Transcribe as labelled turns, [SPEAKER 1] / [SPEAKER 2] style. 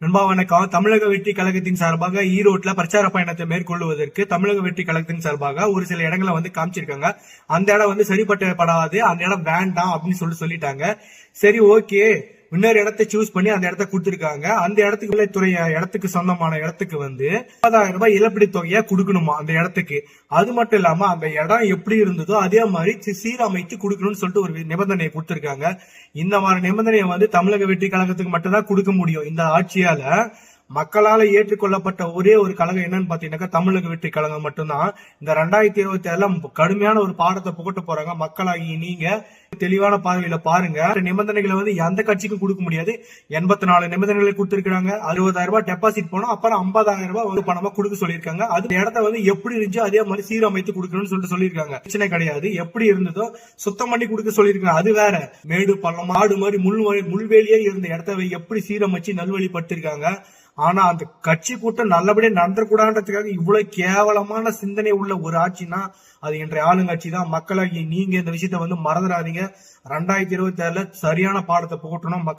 [SPEAKER 1] நண்பா வணக்கம். தமிழக வெற்றி கழகத்தின் சார்பாக ஈரோட்ல பிரச்சார பயணத்தை மேற்கொள்வதற்கு தமிழக வெற்றி கழகத்தின் சார்பாக ஒரு சில இடங்களை காமிச்சிருக்காங்க. அந்த இடம் சரிப்பட்டப்படாது, அந்த இடம் வேண்டாம் அப்படின்னு சொல்லிட்டாங்க. சரி, ஓகே, இன்னொரு இடத்தை சூஸ் பண்ணி அந்த இடத்த கொடுத்திருக்காங்க. அந்த இடத்துக்கு இடத்துக்கு சொந்தமான இடத்துக்கு 50,000 ரூபாய் இழப்பீடு தொகையா கொடுக்கணுமா அந்த இடத்துக்கு. அது மட்டும் இல்லாம அந்த இடம் எப்படி இருந்ததோ அதே மாதிரி சீரமைச்சு கொடுக்கணும்னு சொல்லிட்டு ஒரு நிபந்தனையை கொடுத்திருக்காங்க. இந்த மாதிரி நிபந்தனையை தமிழக வெற்றி கழகத்துக்கு மட்டும்தான் கொடுக்க முடியும். இந்த ஆட்சியால மக்களால ஏற்றுக்கொள்ளப்பட்ட ஒரே ஒரு கழகம் என்னன்னு பாத்தீங்கன்னாக்கா தமிழக வெற்றி கழகம் மட்டும்தான். இந்த 2026 கடுமையான ஒரு பாடத்தை புகட்ட போறாங்க. மக்களாகி நீங்க தெளிவான பார்வையில பாருங்க. நிபந்தனைகளை எந்த கட்சிக்கும் கொடுக்க முடியாது. 84 நிபந்தனைகளை கொடுத்திருக்காங்க. 60,000 ரூபாய் டெபாசிட் போனோம், அப்புறம் 50,000 ரூபாய் பணமா கொடுக்க சொல்லியிருக்காங்க. அது இடத்த எப்படி இருந்துச்சோ அதே மாதிரி சீரமைத்து கொடுக்கணும்னு சொல்லியிருக்காங்க. பிரச்சனை கிடையாது, எப்படி இருந்ததோ சுத்தம் பண்ணி கொடுக்க சொல்லியிருக்காங்க. அது வேற. மேடு பள்ளம் ஆடு மாதிரி முள்வேலியே இருந்த இடத்த எப்படி சீரமைச்சு நல்வழிப்படுத்திருக்காங்க. ஆனா அந்த கட்சி கூட்டம் நல்லபடியா நடந்துக்கூடாதுன்றதுக்காக இவ்வளவு கேவலமான சிந்தனை உள்ள ஒரு ஆட்சினா அது இன்றைய ஆளுங்கட்சி தான். மக்களாகி நீங்க இந்த விஷயத்த மறந்துடாதீங்க. 2026 சரியான பாடத்தை புகட்டணும். மக்கள்